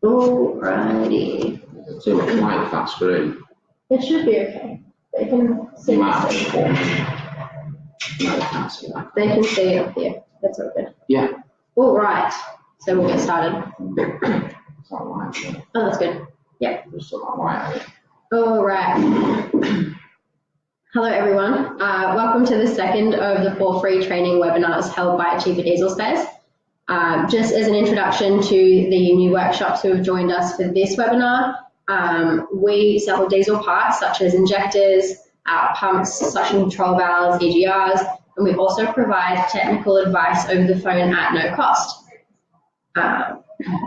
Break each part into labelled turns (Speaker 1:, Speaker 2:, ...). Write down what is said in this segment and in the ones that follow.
Speaker 1: Alrighty.
Speaker 2: Too much light that screen.
Speaker 1: It should be okay. They can see
Speaker 2: You might have
Speaker 1: it.
Speaker 2: to form. No, they can't see that.
Speaker 1: They can see it up here. That's all good.
Speaker 2: Yeah.
Speaker 1: All right. So we'll get started.
Speaker 2: It's not light.
Speaker 1: Oh, that's good. Yeah.
Speaker 2: Just a lot light.
Speaker 1: All right. Hello, everyone. Welcome to the second of the 4 free training webinars held by Cheaper Diesel Spares. Just as an introduction to the new workshops who have joined us for this webinar, we sell diesel parts such as injectors, pumps, suction control valves, EGRs, and we also provide technical advice over the phone at no cost.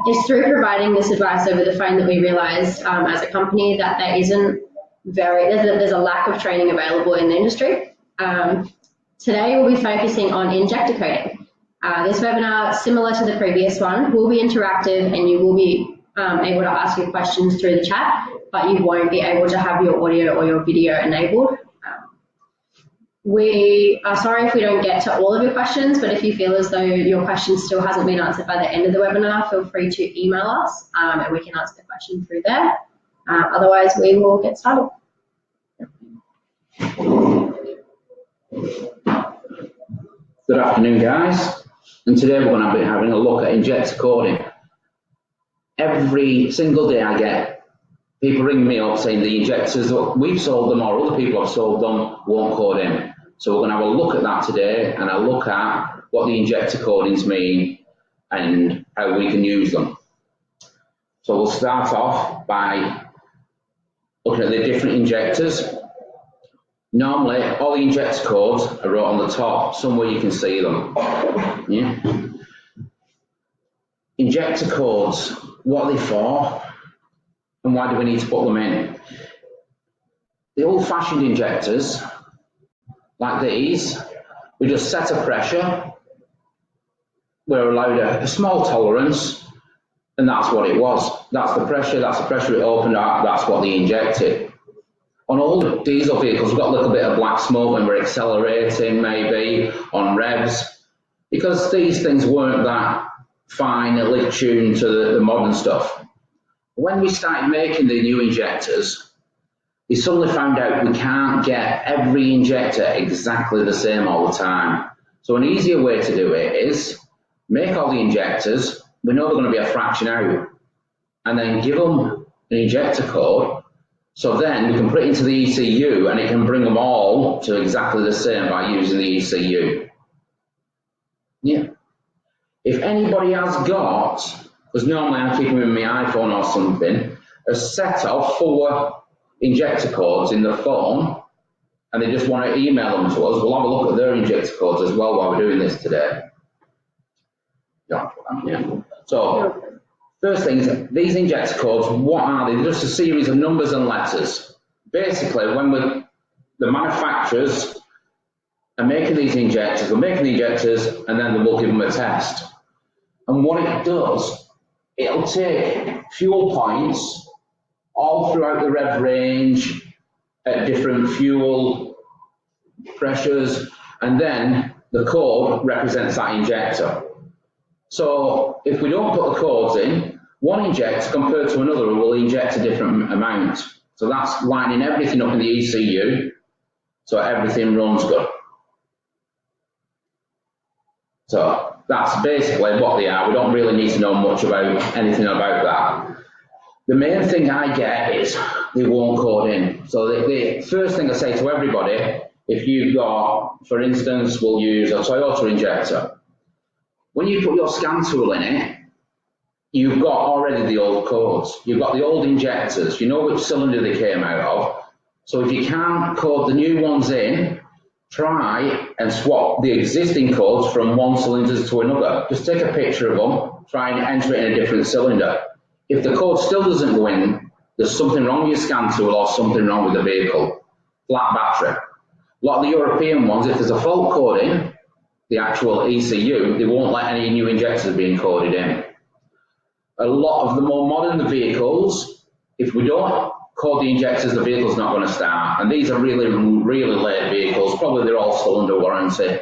Speaker 1: It's through providing this advice over the phone that we realized as a company that there's a lack of training available in the industry. Today we'll be focusing on injector coding. This webinar, similar to the previous one, will be interactive and you will be able to ask your questions through the chat, but you won't be able to have your audio or your video enabled. We are sorry if we don't get to all of your questions, but if you feel as though your question still hasn't been answered by the end of the webinar, feel free to email us and we can answer the question through there. Otherwise, we will get started.
Speaker 2: Good afternoon, guys. And today we're going to be having a look at injector coding. Every single day I get people ringing me up saying the injectors, we've sold them or other people have sold them, won't code in. So we're going to have a look at that today and a look at what the injector codings mean and how we can use them. So we'll start off by looking at the different injectors. Normally, all the injector codes are right on the top, somewhere you can see them. Yeah. Injector codes, what are they for? And why do we need to put them in? The old-fashioned injectors, like these, we just set a pressure, we're allowed a small tolerance, and that's what it was. That's the pressure it opened up, that's what they injected. On all the diesel vehicles, we've got a little bit of black smoke when we're accelerating, maybe, on revs, because these things weren't that finely tuned to the modern stuff. When we started making the new injectors, we suddenly found out we can't get every injector exactly the same all the time. So an easier way to do it is make all the injectors, we know they're going to be a fraction out, and then give them an injector code, so then we can put it into the ECU and it can bring them all to exactly the same by using the ECU. Yeah. If anybody has got, because normally I keep them in my iPhone or something, a set of 4 injector codes in the phone, and they just want to email them to us, we'll have a look at their injector codes as well while we're doing this today. Yeah. So, first thing is, these injector codes, what are they? They're just a series of numbers and letters. Basically, when the manufacturers are making these injectors, we're making the injectors, and then we'll give them a test. And what it does, it'll take fuel points all throughout the rev range at different fuel pressures, and then the code represents that injector. So if we don't put the codes in, one injector compared to another will inject a different amount. So that's lining everything up in the ECU, so everything runs good. So that's basically what they are. We don't really need to know much about anything about that. The main thing I get is they won't code in. So the first thing I say to everybody, if you've got, for instance, we'll use a Toyota injector. When you put your scan tool in it, you've got already the old codes. You've got the old injectors. You know which cylinder they came out of. So if you can't code the new ones in, try and swap the existing codes from one cylinder to another. Just take a picture of them, try and enter it in a different cylinder. If the code still doesn't go in, there's something wrong with your scan tool or something wrong with the vehicle. Flat battery. A lot of the European ones, if there's a fault code in the actual ECU, they won't let any new injectors being coded in. A lot of the more modern vehicles, if we don't code the injectors, the vehicle's not going to start. And these are really, really late vehicles. Probably they're all still under warranty.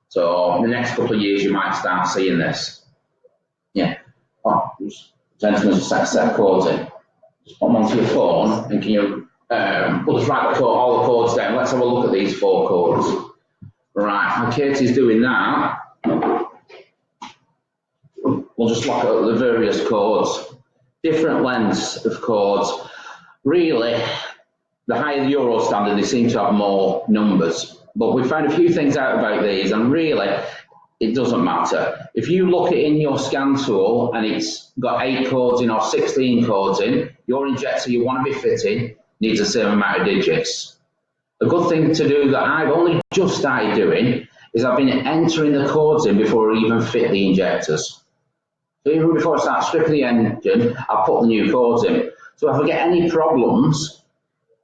Speaker 2: So in the next couple of years, you might start seeing this. Yeah. Oh, just gentlemen, just set codes in. Just put them onto your phone, and can you? We'll just write all the codes down. Let's have a look at these 4 codes. Right, when Katie's doing that, we'll just look at the various codes. Different lengths of codes. Really, the higher the Euro standard, they seem to have more numbers. But we found a few things out about these, and really, it doesn't matter. If you look at in your scan tool and it's got 8 codes in or 16 codes in, your injector you want to be fitting needs the same amount of digits. A good thing to do that I've only just started doing is I've been entering the codes in before I even fit the injectors. So even before I start stripping the engine, I'll put the new codes in. So if I get any problems,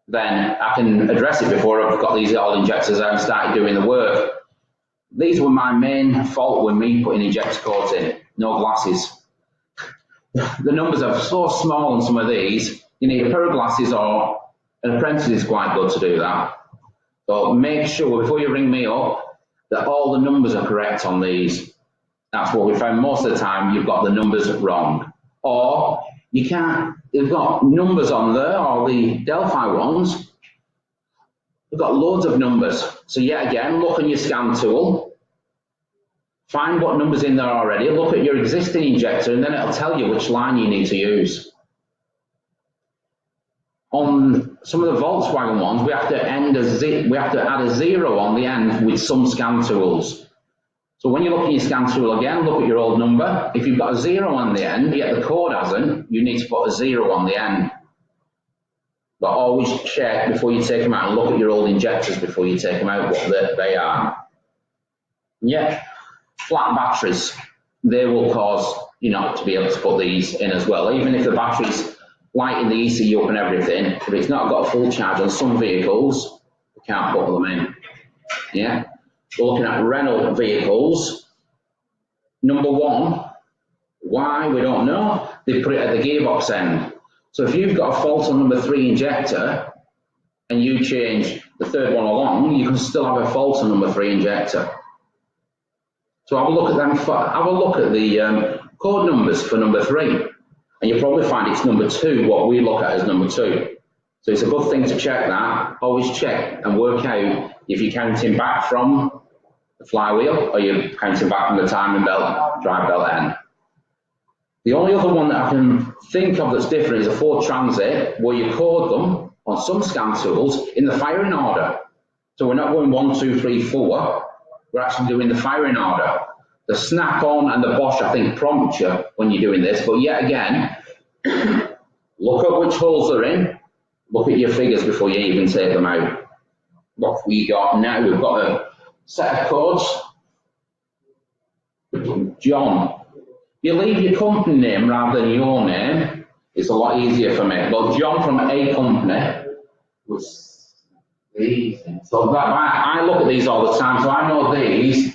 Speaker 2: then I can address it before I've got these old injectors out and started doing the work. These were my main fault with me putting injector codes in, no glasses. The numbers are so small on some of these, you need a pair of glasses or an apprentice is quite good to do that. So make sure before you ring me up that all the numbers are correct on these. That's what we found most of the time, you've got the numbers wrong. Or you can't, they've got numbers on there, or the Delphi ones, they've got loads of numbers. So yet again, look on your scan tool, find what number's in there already, look at your existing injector, and then it'll tell you which line you need to use. On some of the Volkswagen ones, we have to add a 0 on the end with some scan tools. So when you look at your scan tool again, look at your old number. If you've got a 0 on the end, yet the code hasn't, you need to put a 0 on the end. But always check before you take them out and look at your old injectors before you take them out, what they are. Yeah, flat batteries, they will cause you not to be able to put these in as well. Even if the battery's lighting the ECU up and everything, if it's not got a full charge on some vehicles, we can't put them in. Yeah, we're looking at Renault vehicles. Number 1, why, we don't know. They put it at the gearbox end. So if you've got a fault on number 3 injector and you change the 3rd one along, you can still have a fault on number 3 injector. So have a look at them. Have a look at the code numbers for number 3. And you'll probably find it's number 2, what we look at as number 2. So it's a good thing to check that. Always check and work out if you're counting back from the flywheel or you're counting back from the timing belt, drive belt end. The only other one that I can think of that's different is a Ford Transit, where you code them on some scan tools in the firing order. So we're not going 1, 2, 3, 4. We're actually doing the firing order. The snap-on and the Bosch, I think, prompt you when you're doing this, but yet again, look at which holes they're in, look at your figures before you even take them out. What we got now, we've got a set of codes. John, you leave your company name rather than your name, it's a lot easier for me. But John from a company was these. So that, I look at these all the time, so I know these.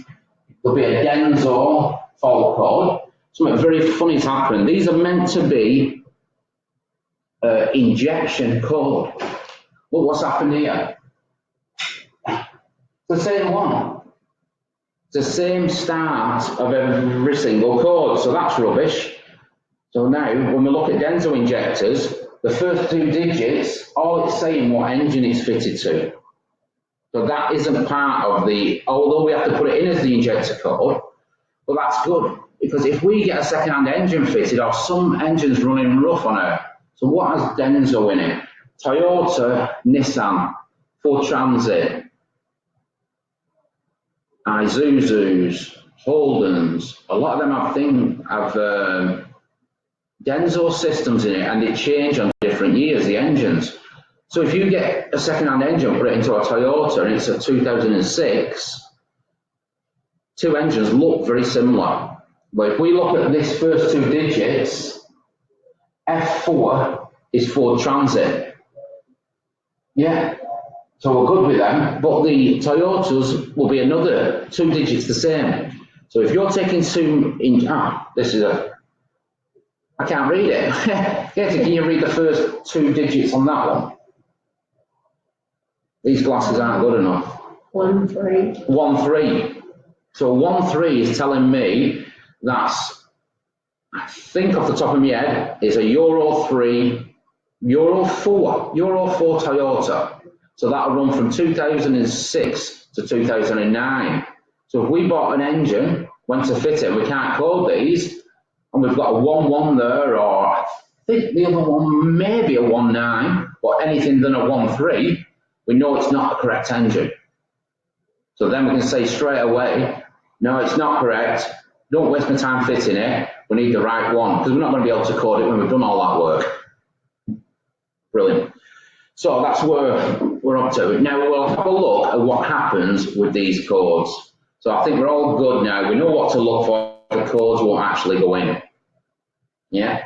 Speaker 2: There'll be a Denso fault code. Something very funny's happened. These are meant to be injection code. Look what's happened here. It's the same one. It's the same start of every single code, so that's rubbish. So now, when we look at Denso injectors, the first 2 digits, all it's saying what engine it's fitted to. So that isn't part of the, although we have to put it in as the injector code, but that's good, because if we get a second-hand engine fitted or some engines running rough on it, so what has Denso in it? Toyota, Nissan, Ford Transit, Isuzus, Holdens, a lot of them have Denso systems in it, and they change on different years, the engines. So if you get a second-hand engine, put it into a Toyota, and it's a 2006, 2 engines look very similar. But if we look at this first 2 digits, F4 is Ford Transit. Yeah, so we're good with them, but the Toyotas will be another 2 digits the same. So if you're taking 2 in, this is a, I can't read it. Katie, can you read the first 2 digits on that one? These glasses aren't good enough.
Speaker 1: 1, 3.
Speaker 2: 1, 3. So 1, 3 is telling me that's I think off the top of my head, is a Euro 3, Euro 4 Toyota. So that'll run from 2006 to 2009. So if we bought an engine, went to fit it, we can't code these, and we've got a 1.1 there, or I think the other one maybe a 1.9, but anything than a 1.3, we know it's not the correct engine. So then we can say straight away, no, it's not correct. Don't waste my time fitting it. We need the right one, because we're not going to be able to code it when we've done all that work. Brilliant. So that's where we're up to. Now we'll have a look at what happens with these codes. So I think we're all good now. We know what to look for. The codes won't actually go in. Yeah.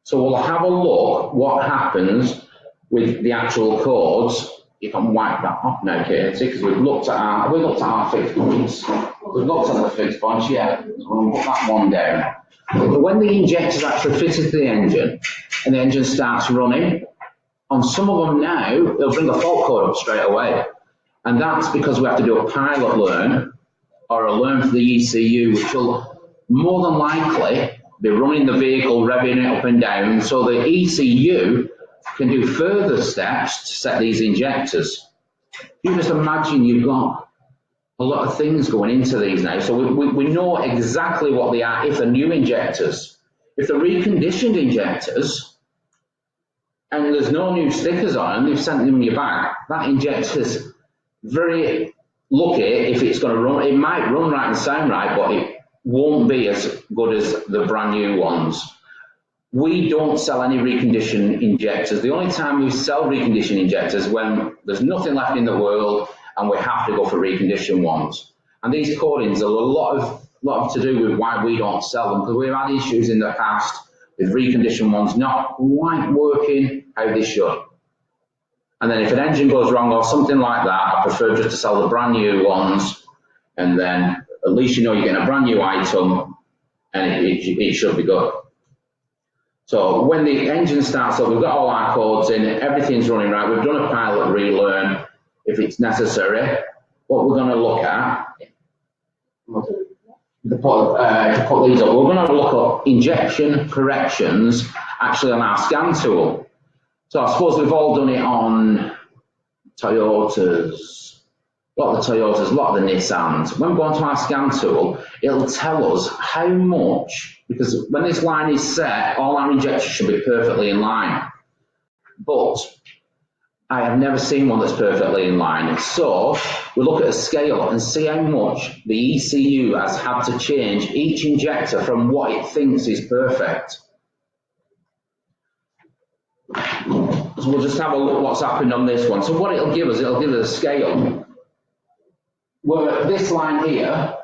Speaker 2: So we'll have a look what happens with the actual codes. You can wipe that off now, Katie, because we've looked at our fixed points. We've looked at the fixed points, yeah. So we'll put that one down. But when the injector's actually fitted to the engine and the engine starts running, on some of them now, it'll bring a fault code up straight away. And that's because we have to do a pilot learn or a learn for the ECU, which will more than likely be running the vehicle, revving it up and down, so the ECU can do further steps to set these injectors. You just imagine you've got a lot of things going into these now. So we know exactly what they are if they're new injectors. If they're reconditioned injectors, and there's no new stickers on them, they've sent them you back, that injector's very lucky if it's going to run. It might run right and sound right, but it won't be as good as the brand new ones. We don't sell any reconditioned injectors. The only time we sell reconditioned injectors when there's nothing left in the world and we have to go for reconditioned ones. And these codings are a lot to do with why we don't sell them, because we've had issues in the past with reconditioned ones not quite working how they should. And then if an engine goes wrong or something like that, I prefer just to sell the brand new ones, and then at least you know you're getting a brand new item and it should be good. So when the engine starts up, we've got all our codes in, everything's running right, we've done a pilot relearn if it's necessary. What we're going to look at, to put these up, we're going to look at injection corrections actually on our scan tool. So I suppose we've all done it on Toyotas, a lot of the Toyotas, a lot of the Nissans. When we go onto our scan tool, it'll tell us how much, because when this line is set, all our injectors should be perfectly in line. But I have never seen one that's perfectly in line. So we look at a scale and see how much the ECU has had to change each injector from what it thinks is perfect. So we'll just have a look what's happened on this one. So what it'll give us a scale. Where this line here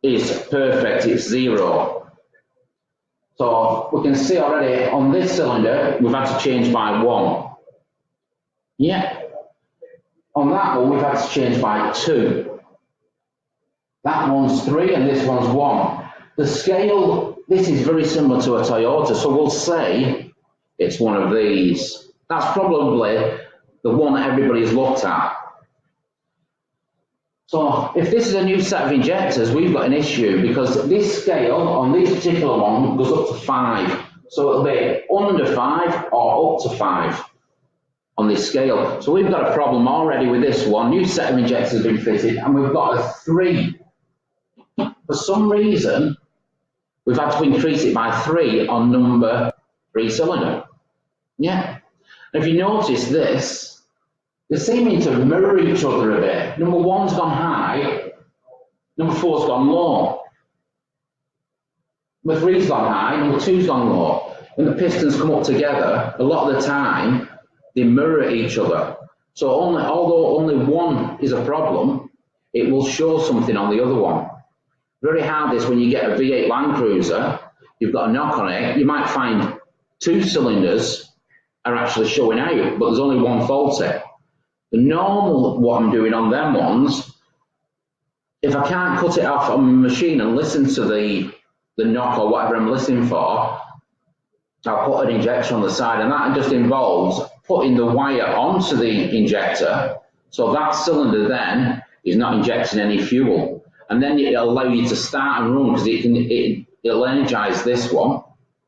Speaker 2: is perfect, it's 0. So we can see already on this cylinder, we've had to change by 1. Yeah. On that one, we've had to change by 2. That one's 3 and this one's 1. The scale, this is very similar to a Toyota, so we'll say it's one of these. That's probably the one that everybody's looked at. So if this is a new set of injectors, we've got an issue because this scale on this particular one goes up to 5. So it'll be under 5 or up to 5 on this scale. So we've got a problem already with this one. New set of injectors has been fitted and we've got a 3. For some reason, we've had to increase it by 3 on number 3 cylinder. Yeah. And if you notice this, they're seeming to mirror each other a bit. Number 1's gone high, number 4's gone low. Number 3's gone high, number 2's gone low. When the pistons come up together, a lot of the time, they mirror each other. So although only one is a problem, it will show something on the other one. Very hard this when you get a V8 Land Cruiser, you've got a knock on it, you might find 2 cylinders are actually showing out, but there's only one faulty. The normal, what I'm doing on them ones, if I can't cut it off on my machine and listen to the knock or whatever I'm listening for, I'll put an injector on the side, and that just involves putting the wire onto the injector, so that cylinder then is not injecting any fuel. And then it'll allow you to start and run, because it'll energize this one,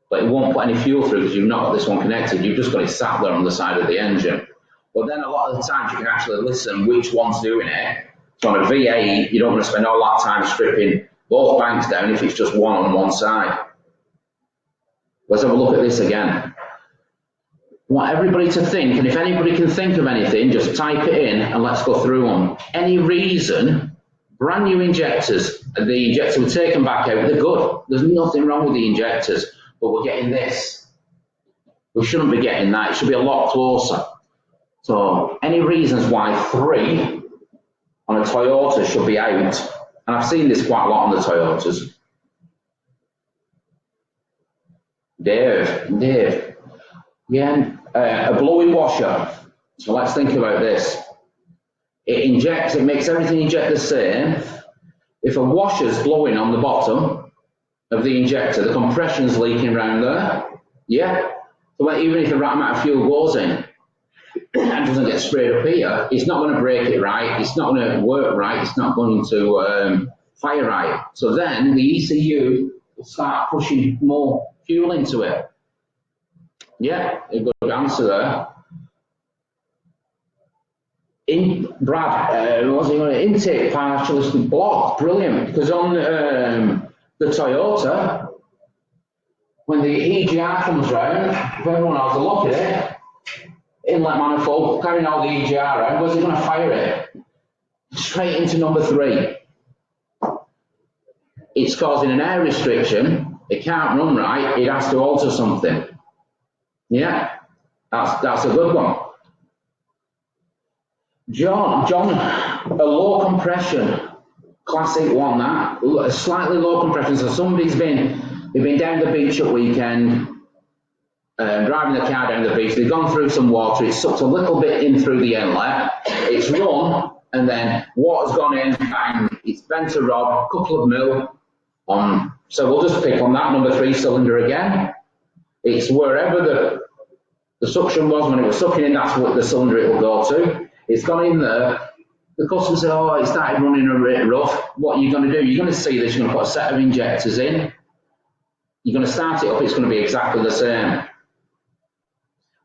Speaker 2: but it won't put any fuel through because you've not got this one connected. You've just got it sat there on the side of the engine. But then a lot of the times you can actually listen which one's doing it. So on a V8, you don't want to spend all that time stripping both banks down if it's just one on one side. Let's have a look at this again. I want everybody to think, and if anybody can think of anything, just type it in and let's go through them. Any reason, brand new injectors, the injector will take them back out, they're good. There's nothing wrong with the injectors, but we're getting this. We shouldn't be getting that, it should be a lot closer. So, any reasons why 3 on a Toyota should be out, and I've seen this quite a lot on the Toyotas. Dave. Yeah, a blowing washer. So let's think about this. It injects, it makes everything inject the same. If a washer's blowing on the bottom of the injector, the compression's leaking around there. Yeah. So even if the right amount of fuel goes in and doesn't get sprayed up here, it's not going to break it right. It's not going to work right. It's not going to fire right. So then the ECU will start pushing more fuel into it. Yeah, a good answer there. Intake partially blocked, brilliant. Because on the Toyota, when the EGR comes round, if everyone has a look at it, inlet manifold carrying all the EGR around, where's it going to fire it? Straight into number 3. It's causing an air restriction. It can't run right. It has to alter something. Yeah, that's a good one. John, a low compression, classic one, that, a slightly low compression. So they've been down the beach at weekend, driving the car down the beach, they've gone through some water, it's sucked a little bit in through the inlet, it's run, and then water's gone in, bang, it's bent a rod, a couple of mil on, so we'll just pick on that number 3 cylinder again. It's wherever the suction was when it was sucking in, that's what the cylinder it will go to. It's gone in there. The customer said, oh, it started running a bit rough. What are you going to do? You're going to see this, you're going to put a set of injectors in. You're going to start it up, it's going to be exactly the same.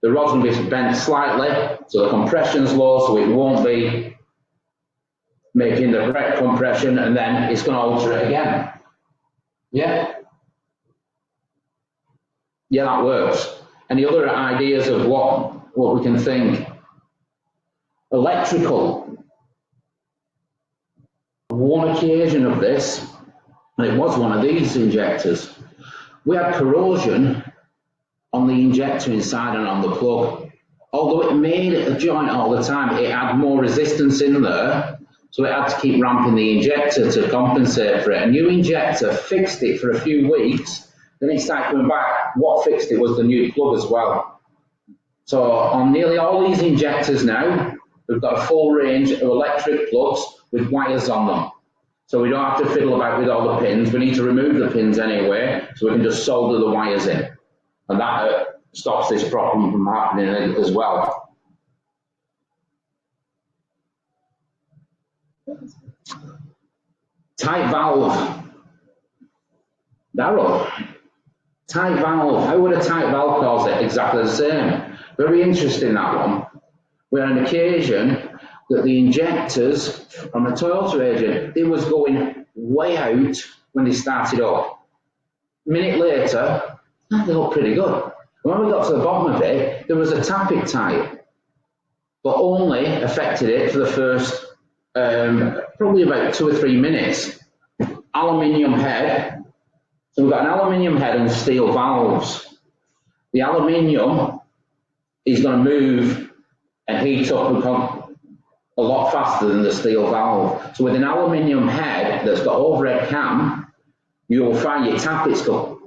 Speaker 2: The rod's going to be bent slightly, so the compression's low, so it won't be making the correct compression, and then it's going to alter it again. Yeah? Yeah, that works. Any other ideas of what we can think? Electrical. One occasion of this, and it was one of these injectors, we had corrosion on the injector inside and on the plug. Although it made a joint all the time, it had more resistance in there, so it had to keep ramping the injector to compensate for it. A new injector fixed it for a few weeks, then it started coming back. What fixed it was the new plug as well. So on nearly all these injectors now, we've got a full range of electric plugs with wires on them. So we don't have to fiddle about with all the pins. We need to remove the pins anyway, so we can just solder the wires in. And that stops this problem from happening as well. Tight valve. Darryl. Tight valve. How would a tight valve cause it? Exactly the same. Very interesting, that one. We had an occasion that the injectors from a Toyota agent, they was going way out when they started up. A minute later, they looked pretty good. When we got to the bottom of it, there was a tappet tight, but only affected it for the first probably about 2 or 3 minutes. Aluminium head. So we've got an aluminium head and steel valves. The aluminium is going to move and heat up a lot faster than the steel valve. So with an aluminium head that's got overhead cam, you'll find your tappets go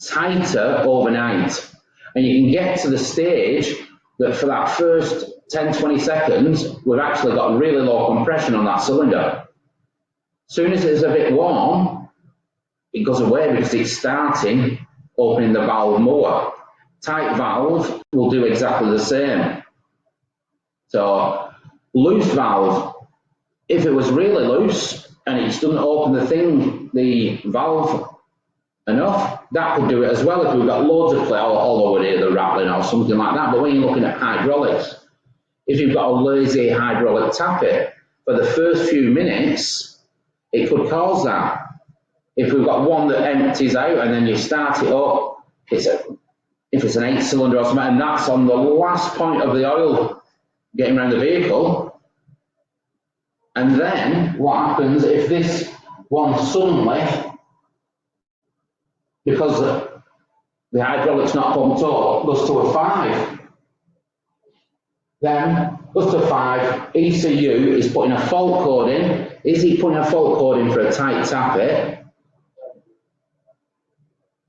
Speaker 2: tighter overnight. And you can get to the stage that for that first 10-20 seconds, we've actually got really low compression on that cylinder. As soon as it's a bit warm, it goes away because it's starting opening the valve more. Tight valve will do exactly the same. So loose valve, if it was really loose and it doesn't open the valve enough. That could do it as well if we've got loads of play all over here, the rattling or something like that. But when you're looking at hydraulics, if you've got a lazy hydraulic tappet, for the first few minutes, it could cause that. If we've got one that empties out and then you start it up, if it's an 8-cylinder or something, and that's on the last point of the oil getting around the vehicle, and then what happens if this one suddenly, because the hydraulic's not pumped up, goes to a 5, then goes to 5, ECU is putting a fault code in. Is he putting a fault code in for a tight tappet?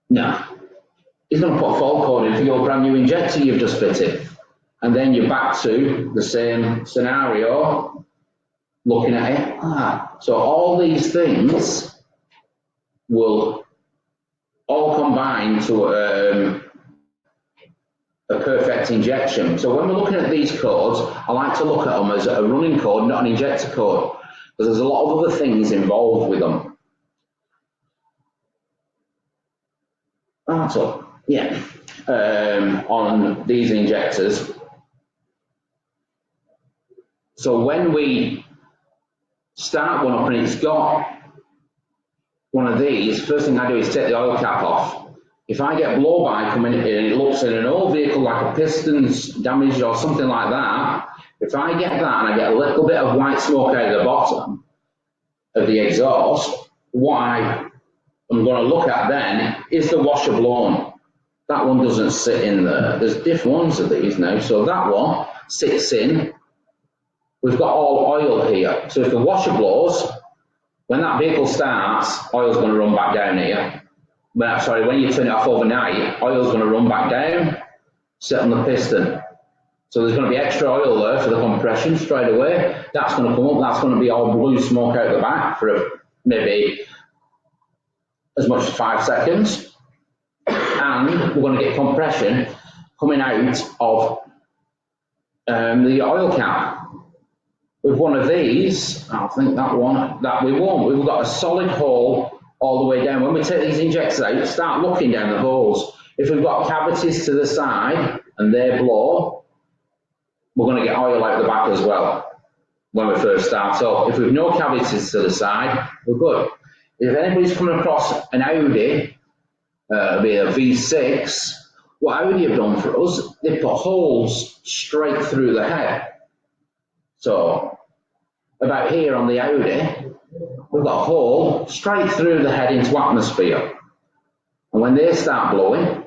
Speaker 2: No. He's going to put a fault code in for your brand new injector you've just fitted. And then you're back to the same scenario, looking at it. So all these things will all combine to a perfect injection. So when we're looking at these codes, I like to look at them as a running code, not an injector code, because there's a lot of other things involved with them. So, yeah, on these injectors. So when we start one up and it's got one of these, first thing I do is take the oil cap off. If I get blow-by coming in and it looks in an old vehicle like a piston's damaged or something like that, if I get that and I get a little bit of white smoke out of the bottom of the exhaust, what I'm going to look at then is the washer blown. That one doesn't sit in there. There's different ones of these now. So that one sits in. We've got all oil here. So if the washer blows, when that vehicle starts, oil's going to run back down here. When you turn it off overnight, oil's going to run back down, sit on the piston. So there's going to be extra oil there for the compression straight away. That's going to come up. That's going to be all blue smoke out the back for maybe as much as 5 seconds. And we're going to get compression coming out of the oil cap. With one of these, I think that we won't. We've got a solid hole all the way down. When we take these injectors out, start looking down the holes. If we've got cavities to the side and they blow, we're going to get oil out the back as well when we first start up. If we've no cavities to the side, we're good. If anybody's coming across an Audi, be a V6, what Audi have done for us, they put holes straight through the head. So about here on the Audi, we've got a hole straight through the head into atmosphere. And when they start blowing,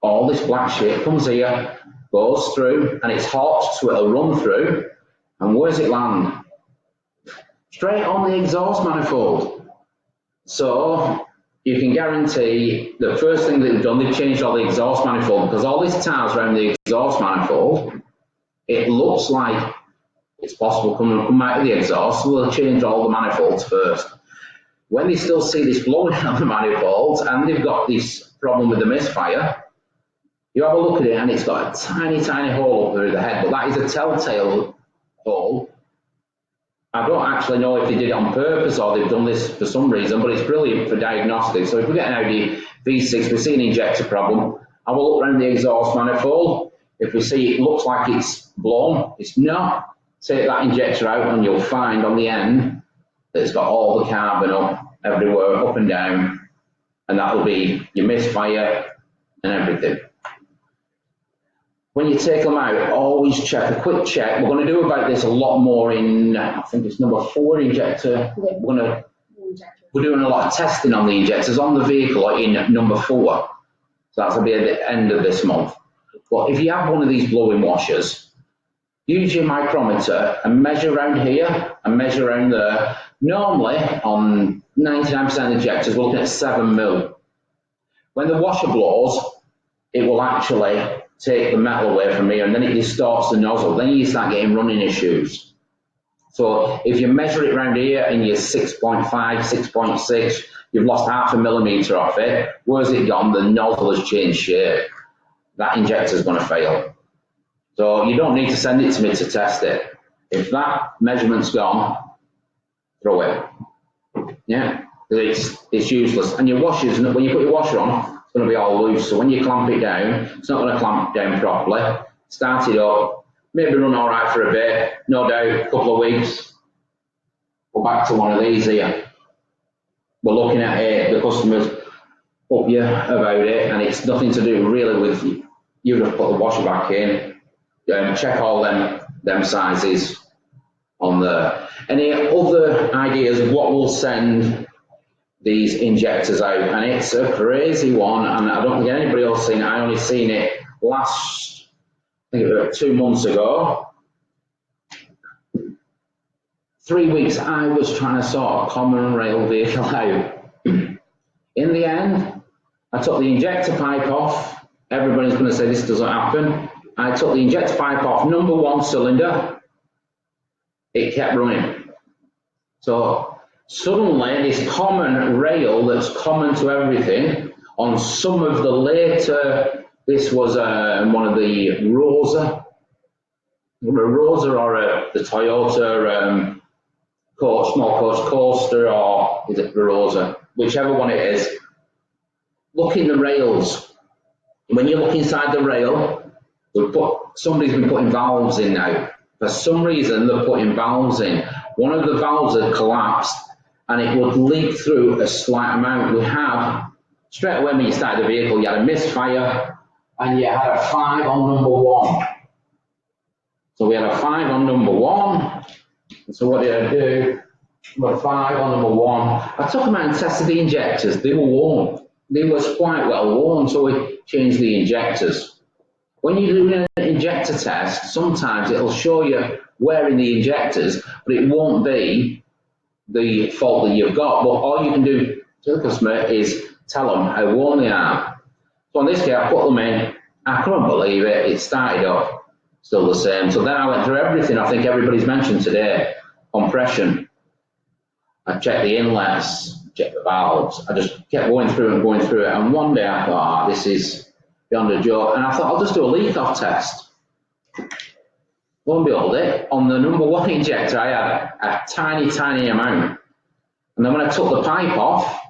Speaker 2: all this black shit comes here, goes through, and it's hot, so it'll run through. And where does it land? Straight on the exhaust manifold. So you can guarantee the first thing they've done, they've changed all the exhaust manifold, because all these tires around the exhaust manifold, it looks like it's possible come out of the exhaust, so they'll change all the manifolds first. When they still see this blowing on the manifolds and they've got this problem with the misfire, you have a look at it and it's got a tiny, tiny hole up through the head, but that is a telltale hole. I don't actually know if they did it on purpose or they've done this for some reason, but it's brilliant for diagnostics. So if we get an Audi V6, we see an injector problem, I will look around the exhaust manifold. If we see it looks like it's blown, it's not. Take that injector out and you'll find on the end that it's got all the carbon up everywhere, up and down, and that will be your misfire and everything. When you take them out, always check, a quick check. We're going to do about this a lot more in, I think it's number 4 injector. We're doing a lot of testing on the injectors on the vehicle in number 4. So that's going to be at the end of this month. But if you have one of these blowing washers, use your micrometer and measure around here and measure around there. Normally, on 99% injectors, we're looking at 7 mil. When the washer blows, it will actually take the metal away from here and then it distorts the nozzle. Then you start getting running issues. So if you measure it around here and you're 6.5, 6.6, you've lost half a millimeter off it. Where's it gone? The nozzle has changed shape. That injector is going to fail. So you don't need to send it to me to test it. If that measurement's gone, throw it. Yeah, It's useless. And your washers, when you put your washer on, it's going to be all loose. So when you clamp it down, it's not going to clamp down properly. Start it up, maybe run all right for a bit, no doubt, a couple of weeks. Go back to one of these here. We're looking at it, the customers up you about it, and it's nothing to do really with you just put the washer back in, check all them sizes on there. Any other ideas of what will send these injectors out? And it's a crazy one, and I don't think anybody else seen it. I only seen it last, I think it was 2 months ago. 3 weeks I was trying to sort a common rail vehicle out. In the end, I took the injector pipe off. Everybody's going to say this doesn't happen. I took the injector pipe off number 1 cylinder. It kept running. So suddenly this common rail that's common to everything on some of the later, this was one of the Rosa or the Toyota small coach coaster, or is it the Rosa, whichever one it is. Look in the rails. When you look inside the rail, somebody's been putting valves in now. For some reason, they're putting valves in. One of the valves had collapsed, and it would leak through a slight amount. We had, straight away when you started the vehicle, you had a misfire, and you had a 5 on number 1. So we had a 5 on number 1. So what did I do? Got a 5 on number 1. I took them out and tested the injectors. They were worn. They were quite well worn, so we changed the injectors. When you're doing an injector test, sometimes it'll show you where in the injectors, but it won't be the fault that you've got. But all you can do to the customer is tell them how worn they are. So in this case, I put them in. I couldn't believe it. It started up, still the same. So then I went through everything I think everybody's mentioned today. Compression. I checked the inlets, checked the valves. I just kept going through it. And one day I thought, this is beyond a joke. And I thought, I'll just do a leak-off test. Lo and behold, on the number 1 injector, I had a tiny amount. And then when I took the pipe off,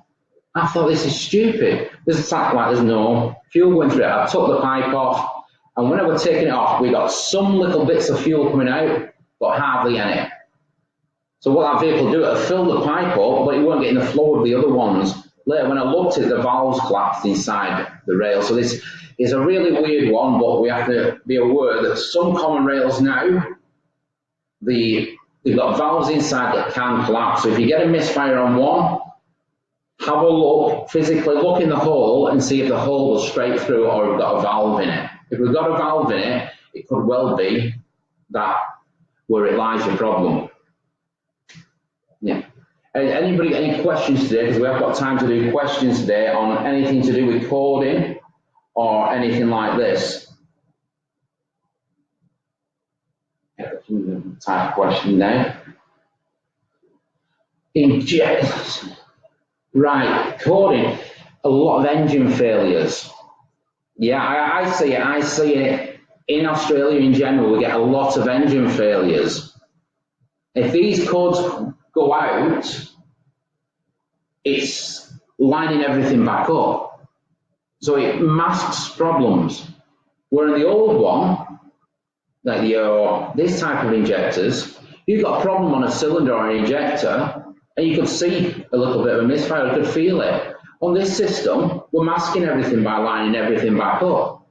Speaker 2: I thought, this is stupid. There's no fuel going through it. I took the pipe off, and when I was taking it off, we got some little bits of fuel coming out, but hardly any. So what that vehicle do, it filled the pipe up, but it weren't getting the flow of the other ones. Later, when I looked at it, the valves collapsed inside the rail. So this is a really weird one, but we have to be aware that some common rails now, they've got valves inside that can collapse. So if you get a misfire on one, have a look, physically look in the hole and see if the hole was straight through or we've got a valve in it. If we've got a valve in it, it could well be that where it lies the problem. Yeah. Anybody, any questions today? Because we have got time to do questions today on anything to do with coding or anything like this. Type of question now. Right, coding, a lot of engine failures. Yeah, I see it in Australia in general. We get a lot of engine failures. If these codes go out, it's lining everything back up. So it masks problems. Where in the old one, like this type of injectors, you've got a problem on a cylinder or an injector, and you could see a little bit of a misfire, you could feel it. On this system, we're masking everything by lining everything back up.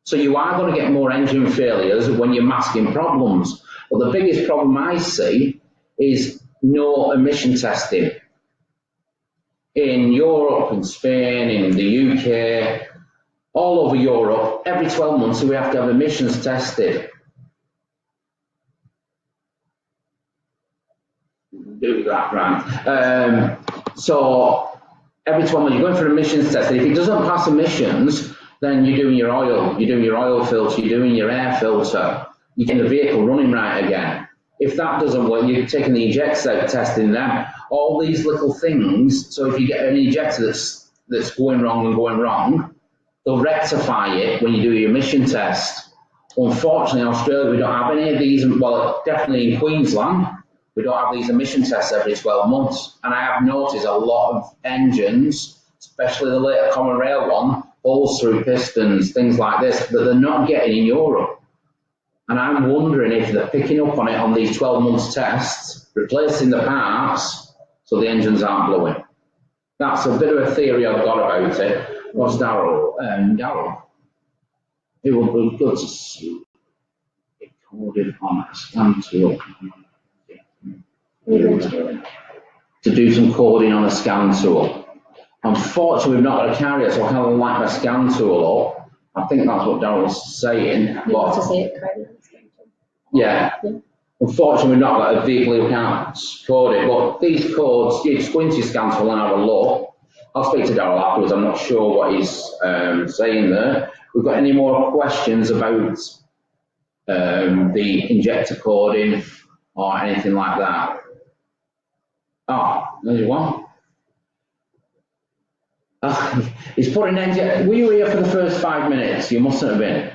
Speaker 2: So you are going to get more engine failures when you're masking problems. But the biggest problem I see is no emission testing. In Europe, in Spain, in the UK, all over Europe, every 12 months we have to have emissions tested. Do that, right? So every 12 months you're going for emissions testing. If it doesn't pass emissions, then you're doing your oil filter, you're doing your air filter, you're getting the vehicle running right again. If that doesn't work, you're taking the injectors out, testing them. All these little things. So if you get an injector that's going wrong, they'll rectify it when you do your emission test. Unfortunately, in Australia, we don't have any of these. Well, definitely in Queensland, we don't have these emission tests every 12 months. And I have noticed a lot of engines, especially the later common rail one, holes through pistons, things like this, that they're not getting in Europe. And I'm wondering if they're picking up on it on these 12 months tests, replacing the parts so the engines aren't blowing. That's a bit of a theory I've got about it. What's Darryl? Darryl, it would be good to see it coded on a scan tool. To do some coding on a scan tool. Unfortunately, we've not got a carrier, so I kind of like my scan tool up. I think that's what Daryl's saying.
Speaker 1: You want to see it coded on the scan tool?
Speaker 2: Yeah. Unfortunately, we've not got a vehicle who can't code it, but these codes, you just go into your scan tool and have a look. I'll speak to Daryl afterwards. I'm not sure what he's saying there. We've got any more questions about the injector coding or anything like that? Oh, there's one. He's put an engine. Were you here for the first 5 minutes? You mustn't have been.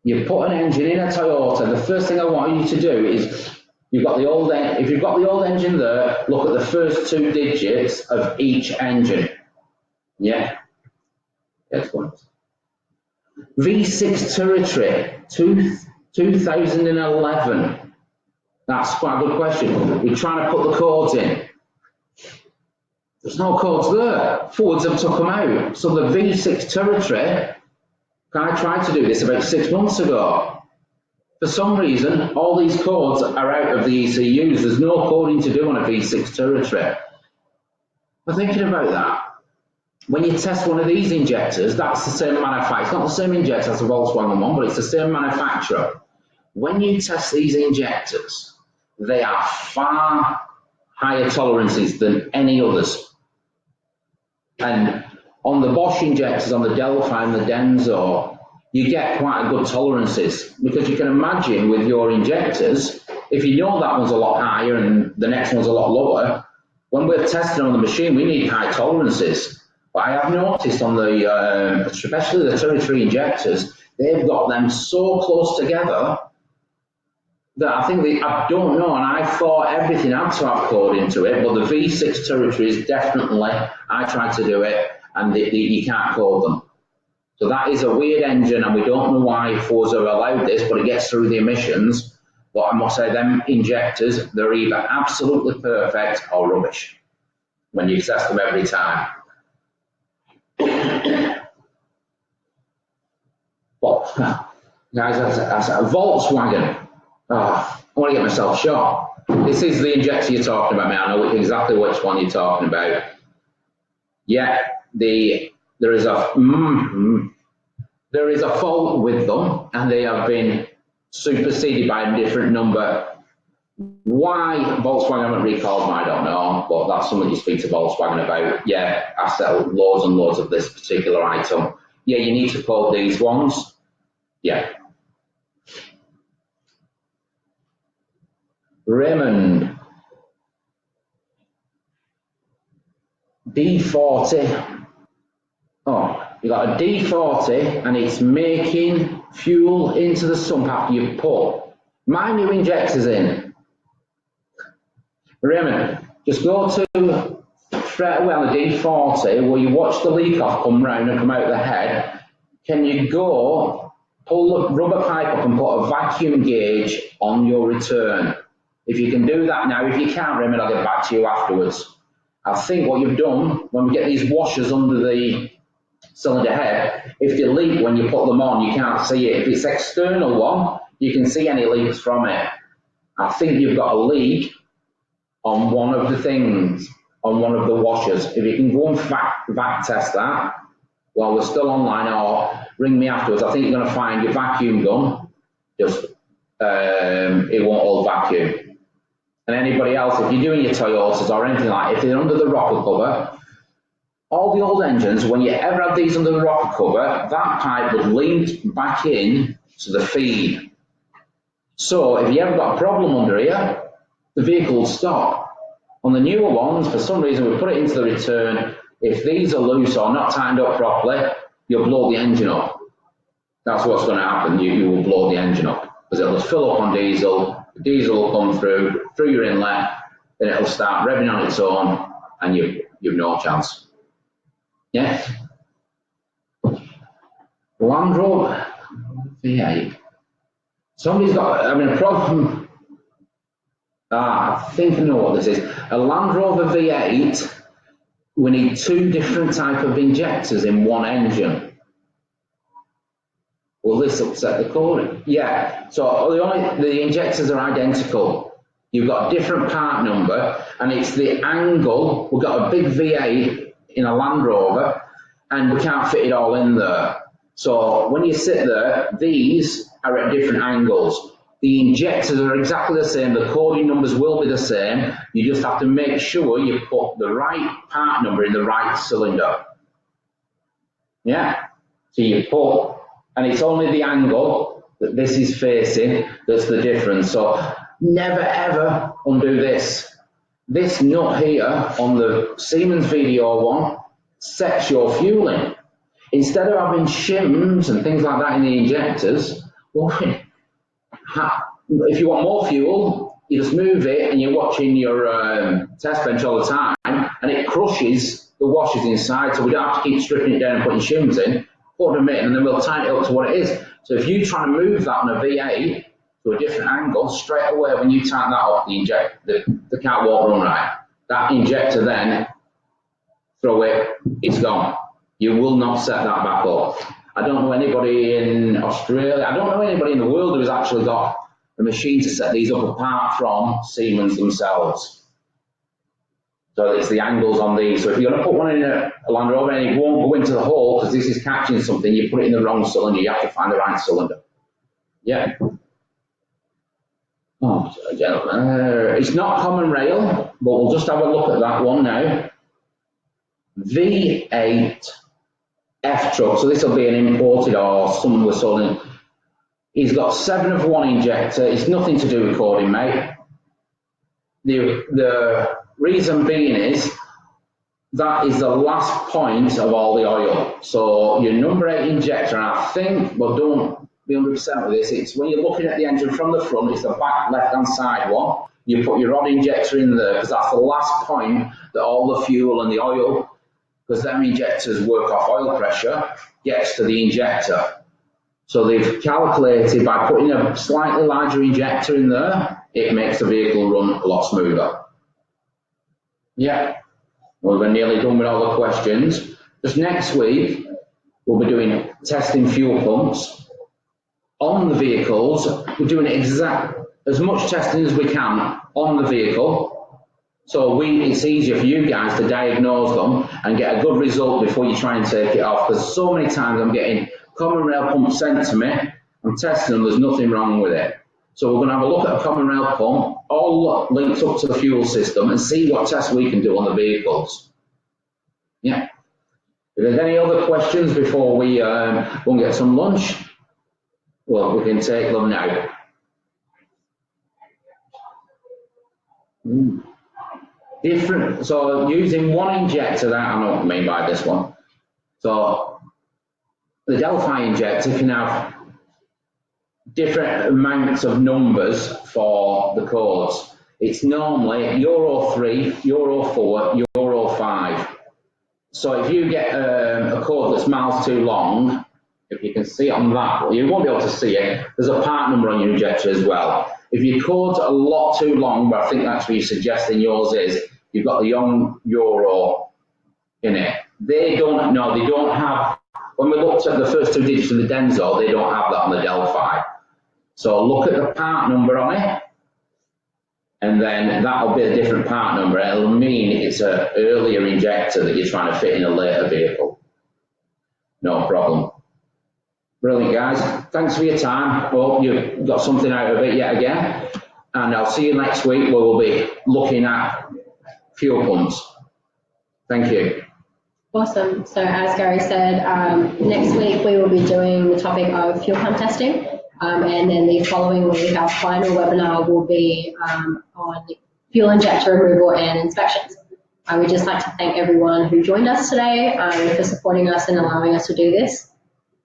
Speaker 2: You put an engine in a Toyota. The first thing I want you to do is you've got the old. If you've got the old engine there, look at the first 2 digits of each engine. Yeah. That's one. V6 territory, 2011. That's quite a good question. We're trying to put the codes in. There's no codes there. Fords have took them out. So the V6 territory, I tried to do this about 6 months ago. For some reason, all these codes are out of the ECUs. There's no coding to do on a V6 territory. I'm thinking about that. When you test one of these injectors, that's the same manufacturer. It's not the same injector as the Volkswagen one, but it's the same manufacturer. When you test these injectors, they are far higher tolerances than any others. And on the Bosch injectors, on the Delphi and the Denso, you get quite good tolerances, because you can imagine with your injectors, if you know that one's a lot higher and the next one's a lot lower, when we're testing on the machine, we need high tolerances. But I have noticed on the, especially the territory injectors, they've got them so close together that I think I don't know, and I thought everything had to have code into it, but the V6 territory is definitely, I tried to do it, and you can't code them. So that is a weird engine, and we don't know why Fords have allowed this, but it gets through the emissions. But I must say, them injectors, they're either absolutely perfect or rubbish when you test them every time. But, guys, that's a Volkswagen. Oh, I want to get myself shot. This is the injector you're talking about, man. I know exactly which one you're talking about. Yeah, there is a fault with them, and they have been superseded by a different number. Why Volkswagen haven't recalled them, I don't know, but that's something you speak to Volkswagen about. Yeah, I sell loads and loads of this particular item. Yeah, you need to code these ones. Yeah. Raymond, D40. Oh, you got a D40 and it's making fuel into the sump after you put my new injectors in. Raymond, just go to straight away on the D40 where you watch the leak off come round and come out the head. Can you go pull the rubber pipe up and put a vacuum gauge on your return? If you can do that now, if you can't, Raymond, I'll get back to you afterwards. I think what you've done, when we get these washers under the cylinder head, if they leak when you put them on, you can't see it. If it's external one, you can see any leaks from it. I think you've got a leak on one of the things, on one of the washers. If you can go and vac test that while we're still online, or ring me afterwards, I think you're going to find your vacuum gun, just it won't hold vacuum. And anybody else, if you're doing your Toyotas or anything like, if they're under the rocker cover, all the old engines, when you ever have these under the rocker cover, that pipe would link back in to the feed. So if you ever got a problem under here, the vehicle will stop. On the newer ones, for some reason, we put it into the return. If these are loose or not tightened up properly, you'll blow the engine up. That's what's going to happen. You will blow the engine up because it'll fill up on diesel. the diesel will come through your inlet, then it'll start revving on its own, and you've no chance. Yeah. Land Rover V8. Somebody's got, a problem. I think I know what this is. A Land Rover V8, we need 2 different type of injectors in one engine. Will this upset the coding? Yeah, so the injectors are identical. You've got a different part number, and it's the angle. We've got a big V8 in a Land Rover, and we can't fit it all in there. So when you sit there, these are at different angles. The injectors are exactly the same. The coding numbers will be the same. You just have to make sure you put the right part number in the right cylinder. Yeah, so you put, and it's only the angle that this is facing that's the difference. So never ever undo this. This nut here on the Siemens VDO one sets your fueling. Instead of having shims and things like that in the injectors, well, if you want more fuel, you just move it and you're watching your test bench all the time, and it crushes the washers inside, so we don't have to keep stripping it down and putting shims in. Put them in, and then we'll tighten it up to what it is. So if you try to move that on a V8 to a different angle, straight away when you tighten that up, the car won't run right. That injector then, throw it, it's gone. You will not set that back up. I don't know anybody in Australia, I don't know anybody in the world who's actually got a machine to set these up apart from Siemens themselves. So it's the angles on these. So if you're going to put one in a Land Rover and it won't go into the hole because this is catching something, you put it in the wrong cylinder. You have to find the right cylinder. Yeah. Oh, gentlemen. It's not common rail, but we'll just have a look at that one now. V8 F truck. So this will be an imported or someone was sold in. He's got 7 of 1 injector. It's nothing to do with coding, mate. The reason being is that is the last point of all the oil. So your number 8 injector, and I think, well, don't be 100% with this, it's when you're looking at the engine from the front, it's the back left-hand side one. You put your rod injector in there because that's the last point that all the fuel and the oil, because them injectors work off oil pressure, gets to the injector. So they've calculated by putting a slightly larger injector in there, it makes the vehicle run a lot smoother. Yeah, well, we're nearly done with all the questions. Just next week, we'll be doing testing fuel pumps on the vehicles. We're doing as much testing as we can on the vehicle. So it's easier for you guys to diagnose them and get a good result before you try and take it off. Because so many times I'm getting common rail pump sent to me, I'm testing them, there's nothing wrong with it. So we're going to have a look at a common rail pump, all linked up to the fuel system, and see what tests we can do on the vehicles. Yeah. If there's any other questions before we go and get some lunch, well, we can take them now. Different, so using 1 injector, that I know what I mean by this one. So the Delphi injector can have different amounts of numbers for the codes. It's normally Euro 3, Euro 4, Euro 5. So if you get a code that's miles too long, if you can see it on that, you won't be able to see it, there's a part number on your injector as well. If your code's a lot too long, but I think that's what you're suggesting yours is, you've got the young Euro in it. They don't have, when we looked at the first 2 digits of the Denso, they don't have that on the Delphi. So look at the part number on it, and then that'll be a different part number. It'll mean it's an earlier injector that you're trying to fit in a later vehicle. No problem. Brilliant, guys. Thanks for your time. Hope you got something out of it yet again. And I'll see you next week where we'll be looking at fuel pumps. Thank you.
Speaker 1: Awesome. So as Gary said, next week we will be doing the topic of fuel pump testing. And then the following week, our final webinar will be on fuel injector removal and inspections. I would just like to thank everyone who joined us today for supporting us and allowing us to do this.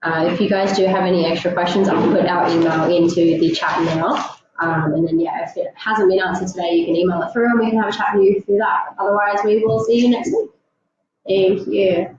Speaker 1: If you guys do have any extra questions, I'll put our email into the chat now. And then, yeah, if it hasn't been answered today, you can email it through and we can have a chat with you through that. Otherwise, we will see you next week. Thank you.